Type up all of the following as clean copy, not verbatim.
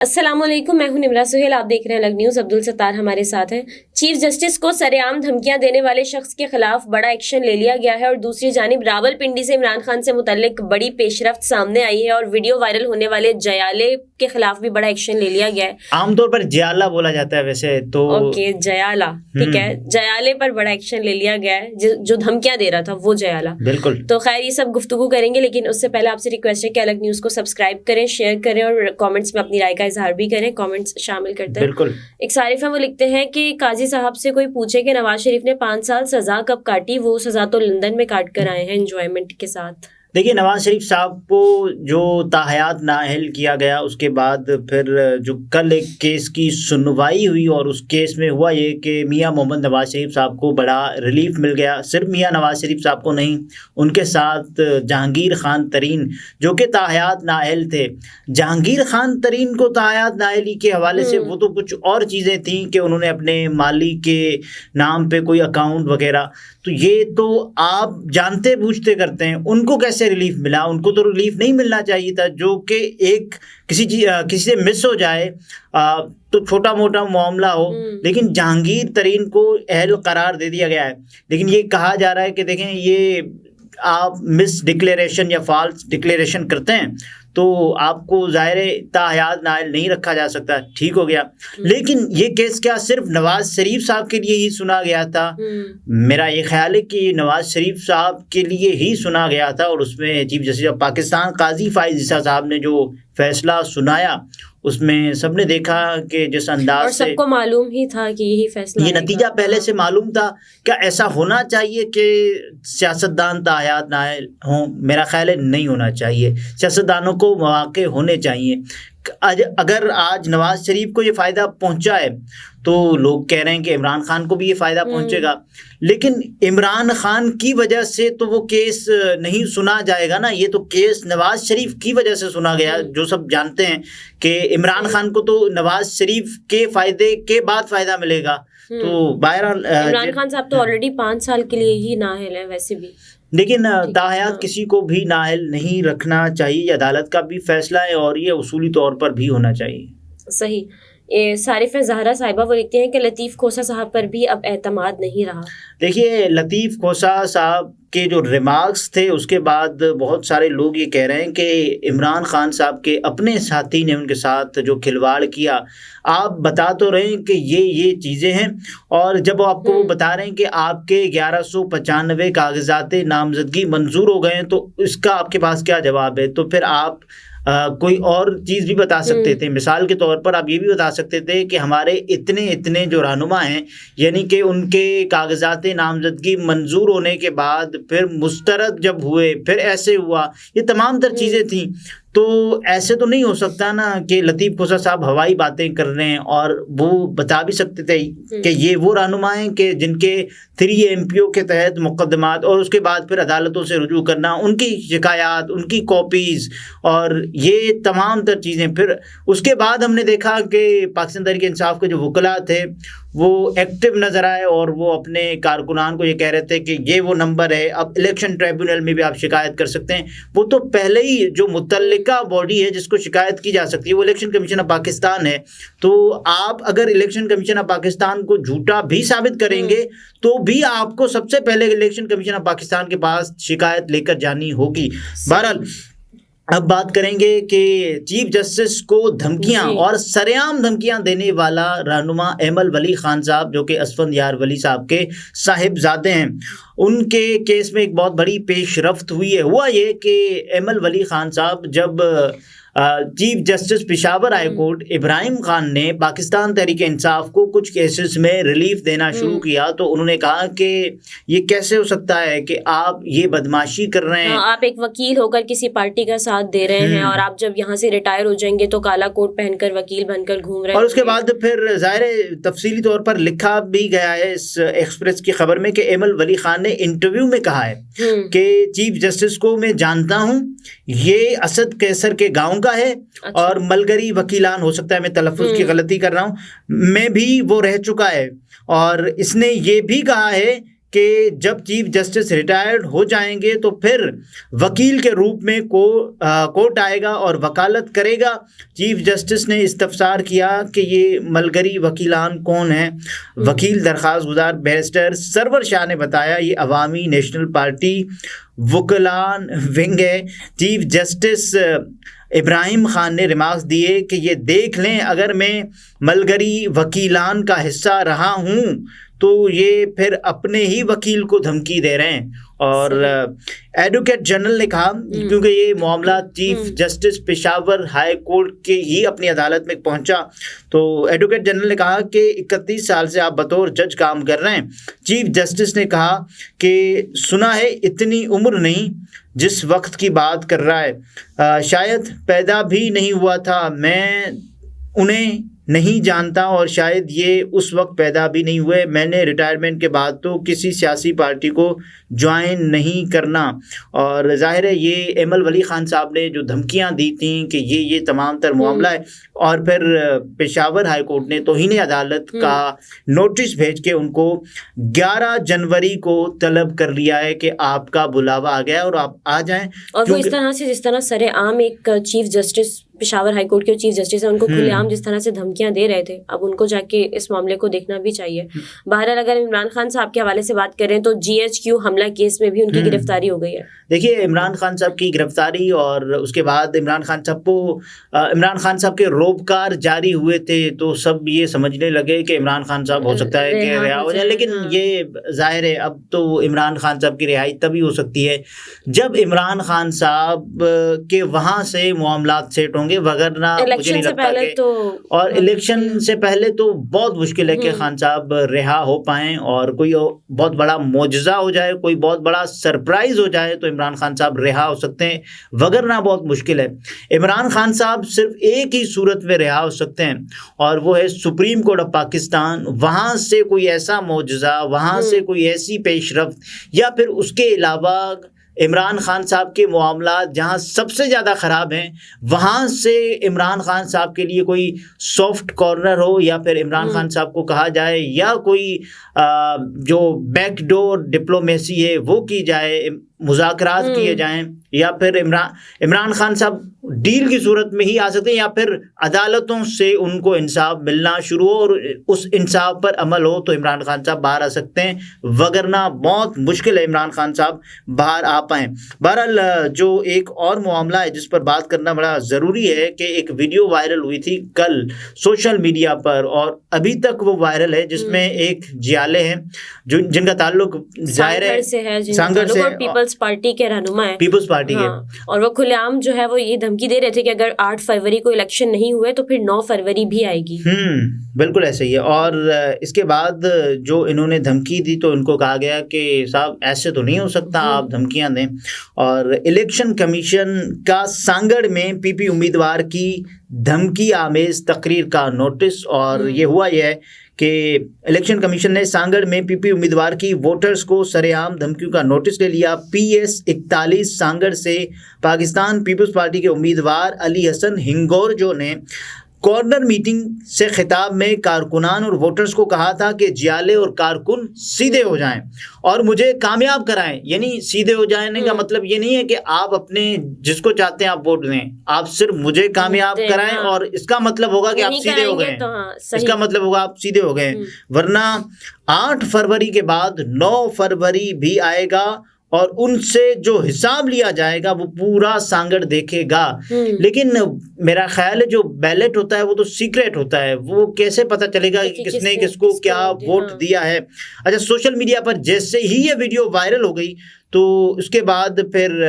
السلام علیکم، میں ہوں نمرہ سہیل، آپ دیکھ رہے ہیں الگ نیوز۔ عبدل ستار ہمارے ساتھ ہیں۔ چیف جسٹس کو سرعام دھمکیاں دینے والے شخص کے خلاف بڑا ایکشن لے لیا گیا ہے، اور دوسری جانب راول پنڈی سے عمران خان سے متعلق بڑی پیش رفت سامنے آئی ہے، اور ویڈیو وائرل ہونے والے جیالے کے خلاف بھی بڑا ایکشن لے لیا گیا ہے۔ عام طور پر جیالہ بولا جاتا ہے ویسے تو، اوکے جیالہ، ٹھیک ہے، جیالے پر بڑا ایکشن لے لیا گیا ہے، جو دھمکیاں دے رہا تھا وہ جیالہ۔ بالکل۔ تو خیر یہ سب گفتگو کریں گے، لیکن اس سے پہلے آپ سے ریکویسٹ ہے کہ الگ نیوز کو سبسکرائب کریں، شیئر کریں، اور کامنٹس میں اپنی رائے کا اظہار بھی کریں، کامنٹس شامل کرتے ہیں۔ بالکل۔ ایک صارف ہے، وہ لکھتے ہیں کہ قاضی صاحب سے کوئی پوچھے کہ نواز شریف نے 5 سال سزا کب کاٹی، وہ سزا تو لندن میں کاٹ کر آئے ہیں انجوائمنٹ کے ساتھ۔ دیکھیے، نواز شریف صاحب کو جو تاحیات نااہل کیا گیا، اس کے بعد پھر جو کل ایک کیس کی سنوائی ہوئی، اور اس کیس میں ہوا یہ کہ میاں محمد نواز شریف صاحب کو بڑا ریلیف مل گیا۔ صرف میاں نواز شریف صاحب کو نہیں، ان کے ساتھ جہانگیر خان ترین جو کہ تاحیات نااہل تھے۔ جہانگیر خان ترین کو تاحیات نااہلی کے حوالے سے وہ تو کچھ اور چیزیں تھیں کہ انہوں نے اپنے مالک کے نام پہ کوئی اکاؤنٹ وغیرہ، تو یہ تو آپ جانتے بوجھتے کرتے ہیں۔ ان کو کیسے ریلیف ملا؟ ان کو تو ریلیف نہیں ملنا چاہیے تھا، جو کہ ایک کسی سے مس ہو جائے تو چھوٹا موٹا معاملہ ہو، لیکن جہانگیر ترین کو اہل قرار دے دیا گیا ہے۔ لیکن یہ کہا جا رہا ہے کہ دیکھیں، یہ آپ مس ڈکلیریشن یا فالس ڈکلیریشن کرتے ہیں تو آپ کو ظاہر تاحیات نااہل نہیں رکھا جا سکتا۔ ٹھیک ہو گیا، لیکن یہ کیس کیا صرف نواز شریف صاحب کے لیے ہی سنا گیا تھا؟ میرا یہ خیال ہے کہ نواز شریف صاحب کے لیے ہی سنا گیا تھا، اور اس میں چیف جسٹس آف پاکستان قاضی فائز عیسیٰ صاحب نے جو فیصلہ سنایا، اس میں سب نے دیکھا کہ جس انداز اور سے، سب کو معلوم ہی تھا کہ یہی فیصلہ، یہ نتیجہ پہلے سے معلوم تھا۔ کیا ایسا ہونا چاہیے کہ سیاستدان تاحیات نااہل ہوں؟ میرا خیال ہے نہیں ہونا چاہیے۔ سیاستدانوں کو مواقع ہونے چاہیے۔ اگر آج نواز شریف کو یہ فائدہ پہنچا ہے تو لوگ کہہ رہے ہیں کہ عمران خان کو بھی یہ فائدہ پہنچے گا، لیکن عمران خان کی وجہ سے تو وہ کیس نہیں سنا جائے گا نا۔ یہ تو کیس نواز شریف کی وجہ سے سنا گیا، جو سب جانتے ہیں کہ عمران خان کو تو نواز شریف کے فائدے کے بعد فائدہ ملے گا۔ تو بہرحال عمران خان صاحب تو آلریڈی 5 سال کے لیے ہی نااہل ہے ویسے بھی، لیکن تاحیات کسی کو بھی نااہل نہیں رکھنا چاہیے، یہ عدالت کا بھی فیصلہ ہے، اور یہ اصولی طور پر بھی ہونا چاہیے۔ صحیح۔ صارف زہرا صاحبہ وہ لکھتے ہیں کہ لطیف کھوسہ صاحب پر بھی اب اعتماد نہیں رہا۔ دیکھیے، لطیف کھوسہ صاحب کے جو ریمارکس تھے، اس کے بعد بہت سارے لوگ یہ کہہ رہے ہیں کہ عمران خان صاحب کے اپنے ساتھی نے ان کے ساتھ جو کھلواڑ کیا۔ آپ بتا تو رہے ہیں کہ یہ چیزیں ہیں، اور جب آپ کو وہ بتا رہے ہیں کہ آپ کے 1195 کاغذات نامزدگی منظور ہو گئے ہیں، تو اس کا آپ کے پاس کیا جواب ہے؟ تو پھر آپ کوئی اور چیز بھی بتا سکتے تھے۔ مثال کے طور پر آپ یہ بھی بتا سکتے تھے کہ ہمارے اتنے جو رہنما ہیں، یعنی کہ ان کے کاغذات نامزدگی منظور ہونے کے بعد پھر مسترد جب ہوئے، پھر ایسے ہوا، یہ تمام تر چیزیں تھیں۔ تو ایسے تو نہیں ہو سکتا نا کہ لطیف کھوسہ صاحب ہوائی باتیں کر رہے ہیں، اور وہ بتا بھی سکتے تھے کہ یہ وہ رہنما ہیں کہ جن کے 3 MPO کے تحت مقدمات، اور اس کے بعد پھر عدالتوں سے رجوع کرنا، ان کی شکایات، ان کی کاپیز، اور یہ تمام تر چیزیں۔ پھر اس کے بعد ہم نے دیکھا کہ پاکستان تحریک انصاف کے جو وکلاء تھے وہ ایکٹیو نظر آئے، اور وہ اپنے کارکنان کو یہ کہہ رہے تھے کہ یہ وہ نمبر ہے، اب الیکشن ٹریبونل میں بھی آپ شکایت کر سکتے ہیں۔ وہ تو پہلے ہی جو متعلقہ باڈی ہے جس کو شکایت کی جا سکتی ہے، وہ الیکشن کمیشن آف پاکستان ہے۔ تو آپ اگر الیکشن کمیشن آف پاکستان کو جھوٹا بھی ثابت کریں گے تو بھی آپ کو سب سے پہلے الیکشن کمیشن آف پاکستان کے پاس شکایت لے کر جانی ہوگی۔ بہرحال اب بات کریں گے کہ چیف جسٹس کو دھمکیاں اور سرعام دھمکیاں دینے والا رہنما ایمل ولی خان صاحب، جو کہ اسفندیار ولی صاحب کے صاحبزادے ہیں، ان کے کیس میں ایک بہت بڑی پیش رفت ہوئی ہے۔ ہوا یہ کہ ایمل ولی خان صاحب جب chief justice Peshawar high court Ibrahim Khan نے پاکستان تحریک انصاف کو کچھ کیسز میں ریلیف دینا شروع کیا، تو انہوں نے کہا کہ یہ کیسے ہو سکتا ہے کہ آپ یہ بدماشی کر رہے ہیں، آپ ایک وکیل ہو کر کسی پارٹی کا ساتھ دے رہے ہیں، اور آپ جب یہاں سے ریٹائر ہو جائیں گے تو کالا کوٹ پہن کر وکیل بن کر گھوم رہے ہیں۔ اور اس کے بعد پھر ظاہر تفصیلی طور پر لکھا بھی گیا ہے اس ایکسپریس کی خبر میں کہ ایمل ولی خان نے انٹرویو میں کہا ہے کہ چیف جسٹس کو میں جانتا ہوں، یہ اسد کیسر کے گاؤں کا ہے، اور ملگری وکیلان، ہو سکتا ہے میں تلفظ کی غلطی کر رہا ہوں، میں بھی وہ رہ چکا ہے، اور اس نے یہ بھی کہا ہے کہ جب چیف جسٹس ریٹائرڈ ہو جائیں گے تو پھر وکیل کے روپ میں کورٹ آئے گا اور وکالت کرے گا۔ چیف جسٹس نے استفسار کیا کہ یہ ملگری وکیلان کون ہیں۔ وکیل درخواست گزار بیرسٹر سرور شاہ نے بتایا یہ عوامی نیشنل پارٹی وکلان ونگ ہے۔ چیف جسٹس ابراہیم خان نے ریمارکس دیے کہ یہ دیکھ لیں اگر میں ملگری وکیلان کا حصہ رہا ہوں تو یہ پھر اپنے ہی وکیل کو دھمکی دے رہے ہیں۔ اور ایڈوکیٹ جنرل نے کہا کیونکہ یہ معاملہ chief justice Peshawar high court کے ہی اپنی عدالت میں پہنچا، تو ایڈوکیٹ جنرل نے کہا کہ 31 سال سے آپ بطور جج کام کر رہے ہیں۔ چیف جسٹس نے کہا کہ سنا ہے اتنی عمر نہیں جس وقت کی بات کر رہا ہے، شاید پیدا بھی نہیں ہوا تھا، میں انہیں نہیں جانتا اور شاید یہ اس وقت پیدا بھی نہیں ہوئے، میں نے ریٹائرمنٹ کے بعد تو کسی سیاسی پارٹی کو جوائن نہیں کرنا۔ اور ظاہر ہے یہ ایمل ولی خان صاحب نے جو دھمکیاں دی تھیں کہ یہ تمام تر معاملہ ہے، اور پھر پشاور ہائی کورٹ نے توہین عدالت کا نوٹس بھیج کے ان کو 11 جنوری کو طلب کر لیا ہے کہ آپ کا بلاوا آ گیا ہے اور آپ آ جائیں۔ اور وہ اس طرح سے جس طرح سر عام ایک chief justice Peshawar high court کے چیف جسٹس ہیں ان کو کھلے عام جس طرح سے دھمکیاں دے رہے تھے، اب ان کو جا کے اس معاملے کو دیکھنا بھی چاہیے۔ بہرحال اگر عمران خان صاحب کے حوالے سے بات کریں تو GHQ حملہ کیس میں بھی ان کی گرفتاری ہو گئی ہے۔ دیکھیے عمران خان صاحب کی گرفتاری اور اس کے بعد عمران خان صاحب کے روبکار جاری ہوئے تھے تو سب یہ سمجھنے لگے کہ عمران خان صاحب ہو سکتا ہے کہ رہا ہو جائے، لیکن یہ ظاہر ہے اب تو عمران خان صاحب کی رہائی تبھی ہو سکتی ہے جب عمران خان صاحب کے وہاں سے معاملات سیٹ ہوں گے، وگرنہ مجھے نہیں لگتا کہ اور الیکشن سے پہلے تو بہت مشکل ہے کہ خان صاحب رہا ہو پائیں اور کوئی بہت بڑا معجزہ ہو جائے، کوئی بہت بڑا سرپرائز ہو جائے تو عمران خان صاحب رہا ہو سکتے ہیں، وگرنہ بہت مشکل ہے۔ عمران خان صاحب صرف ایک ہی صورت میں رہا ہو سکتے ہیں اور وہ ہے سپریم کورٹ آف پاکستان، وہاں سے کوئی ایسا معجزہ، وہاں سے کوئی ایسی پیش رفت، یا پھر اس کے علاوہ عمران خان صاحب کے معاملات جہاں سب سے زیادہ خراب ہیں وہاں سے عمران خان صاحب کے لیے کوئی سافٹ کارنر ہو، یا پھر عمران خان صاحب کو کہا جائے یا کوئی جو بیک ڈور ڈپلومیسی ہے وہ کی جائے، مذاکرات کیے جائیں، یا پھر عمران خان صاحب ڈیل کی صورت میں ہی آ سکتے ہیں، یا پھر عدالتوں سے ان کو انصاف ملنا شروع ہو اور اس انصاف پر عمل ہو تو عمران خان صاحب باہر آ سکتے ہیں، وگرنہ بہت مشکل ہے عمران خان صاحب باہر آ پائیں۔ بہرحال جو ایک اور معاملہ ہے جس پر بات کرنا بڑا ضروری ہے کہ ایک ویڈیو وائرل ہوئی تھی کل سوشل میڈیا پر اور ابھی تک وہ وائرل ہے، جس میں ایک جیالے ہیں جن کا تعلق ظاہر ہے سانگڑ سے، پیپلز پارٹی کے رہنما ہے، پیپلز پارٹی کے، اور وہ کھلے عام جو ہے وہ یہ دھمکی دے رہے تھے کہ اگر 8 فروری کو الیکشن نہیں ہوئے تو پھر 9 فروری بھی آئے گی۔ بالکل ایسا ہی ہے۔ اور اس کے بعد جو انہوں نے دھمکی دی تو ان کو کہا گیا کہ صاحب ایسے تو نہیں ہو سکتا، آپ دھمکیاں دیں۔ اور الیکشن کمیشن کا سانگڑ میں PP امیدوار کی دھمکی آمیز تقریر کا نوٹس، اور یہ ہوا یہ ہے کہ الیکشن کمیشن نے سانگڑ میں PP امیدوار کی ووٹرز کو سرعام دھمکیوں کا نوٹس لے لیا۔ PS 41 سانگڑ سے پاکستان پیپلز پارٹی کے امیدوار علی حسن ہنگورجو نے کارنر میٹنگ سے خطاب میں کارکنان اور ووٹرز کو کہا تھا کہ جیالے اور کارکن سیدھے ہو جائیں اور مجھے کامیاب کرائیں۔ یعنی سیدھے ہو جانے کا مطلب یہ نہیں ہے کہ آپ اپنے جس کو چاہتے ہیں آپ ووٹ دیں، آپ صرف مجھے کامیاب کرائیں، اور اس کا مطلب ہوگا کہ آپ سیدھے ہو گئے، اس کا مطلب ہوگا آپ سیدھے ہو گئے، ورنہ 8 فروری کے بعد 9 فروری بھی آئے گا اور ان سے جو حساب لیا جائے گا وہ پورا سانگڑ دیکھے گا۔ لیکن میرا خیال ہے جو بیلٹ ہوتا ہے وہ تو سیکریٹ ہوتا ہے، وہ کیسے پتہ چلے گا کہ کس نے کس کو کیا ووٹ دیا ہے۔ اچھا، سوشل میڈیا پر جیسے ہی یہ ویڈیو وائرل ہو گئی تو اس کے بعد پھر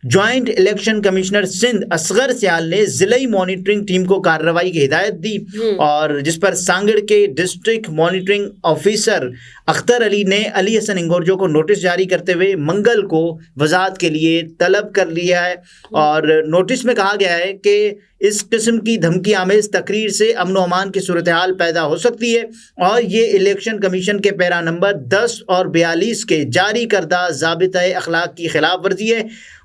joint election commissioner Sindh Asghar Sial نے ضلعی مانیٹرنگ ٹیم کو کارروائی کی ہدایت دی، اور جس پر سانگڑ کے ڈسٹرکٹ مانیٹرنگ آفیسر اختر علی نے علی حسن ہنگورجو کو نوٹس جاری کرتے ہوئے منگل کو وضاحت کے لیے طلب کر لیا ہے۔ اور نوٹس میں کہا گیا ہے کہ اس قسم کی دھمکی آمیز تقریر سے امن و امان کی صورتحال پیدا ہو سکتی ہے اور یہ الیکشن کمیشن کے پیرا نمبر 10 اور 42 کے جاری کردہ ضابطۂ اخلاق کی خلاف ورزی ہے۔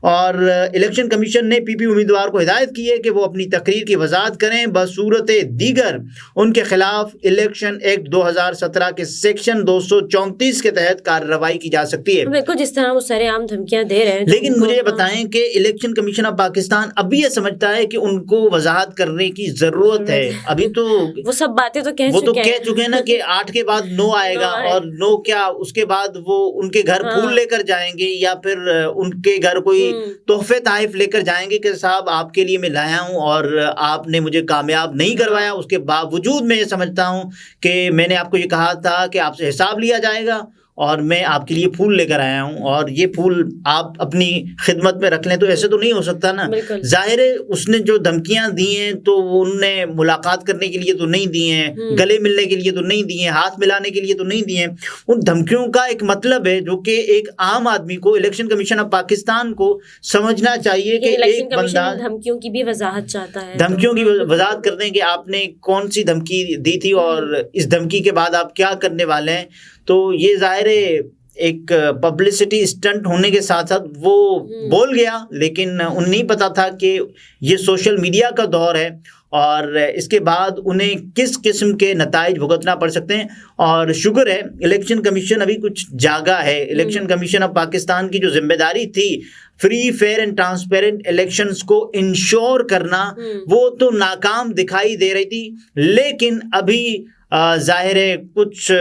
اور الیکشن کمیشن نے پی پی امیدوار کو ہدایت کی ہے کہ وہ اپنی تقریر کی وضاحت کریں، بصورت دیگر ان کے خلاف الیکشن ایکٹ 2017 کے سیکشن 234 کے تحت کارروائی کی جا سکتی ہے۔ بالکل، جس طرح وہ سر عام دھمکیاں دے رہے ہیں، لیکن مجھے یہ بتائیں کہ الیکشن کمیشن آف پاکستان ابھی یہ سمجھتا ہے کہ ان کو وضاحت کرنے کی ضرورت ہے؟ ابھی تو وہ سب باتیں تو کہہ چکے ہیں نا کہ 8 کے بعد نو آئے گا، اور نو کیا اس کے بعد وہ ان کے گھر پھول لے کر جائیں گے یا پھر ان کے گھر کوئی تحفے تحائف لے کر جائیں گے کہ صاحب آپ کے لیے میں لایا ہوں اور آپ نے مجھے کامیاب نہیں کروایا، اس کے باوجود میں یہ سمجھتا ہوں کہ میں نے آپ کو یہ کہا تھا کہ آپ سے حساب لیا جائے گا اور میں آپ کے لیے پھول لے کر آیا ہوں اور یہ پھول آپ اپنی خدمت میں رکھ لیں۔ تو ایسے تو نہیں ہو سکتا نا۔ ظاہر ہے اس نے جو دھمکیاں دی ہیں تو ان نے ملاقات کرنے کے لیے تو نہیں دی ہیں، گلے ملنے کے لیے تو نہیں دی ہیں، ہاتھ ملانے کے لیے تو نہیں دی ہیں۔ ان دھمکیوں کا ایک مطلب ہے جو کہ ایک عام آدمی کو، الیکشن کمیشن آف پاکستان کو سمجھنا چاہیے کہ ایک بندہ دھمکیوں کی بھی وضاحت چاہتا ہے، دھمکیوں کی وضاحت کر دیں کہ آپ نے کون سی دھمکی دی تھی اور اس دھمکی کے بعد آپ کیا کرنے والے ہیں۔ تو یہ ظاہر ہے ایک پبلسٹی اسٹنٹ ہونے کے ساتھ ساتھ وہ بول گیا، لیکن انہیں نہیں پتا تھا کہ یہ سوشل میڈیا کا دور ہے اور اس کے بعد انہیں کس قسم کے نتائج بھگتنا پڑ سکتے ہیں۔ اور شکر ہے الیکشن کمیشن ابھی کچھ جاگا ہے۔ الیکشن کمیشن آف پاکستان کی جو ذمہ داری تھی free, fair and transparent elections کو انشور کرنا، وہ تو ناکام دکھائی دے رہی تھی، لیکن ابھی ظاہر ہے کچھ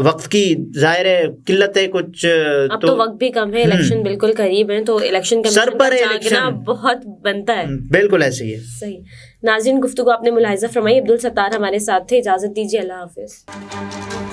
وقت کی ظاہر ہے قلت ہے، کچھ اب تو وقت بھی کم ہے، الیکشن بالکل قریب ہے، تو الیکشن کمیشن کا جاگنا بہت بنتا ہے۔ بالکل ایسے ہی ہے۔ صحیح۔ ناظرین، گفتگو آپ نے ملاحظہ فرمائی، عبدالستار ہمارے ساتھ تھے، اجازت دیجیے، اللہ حافظ۔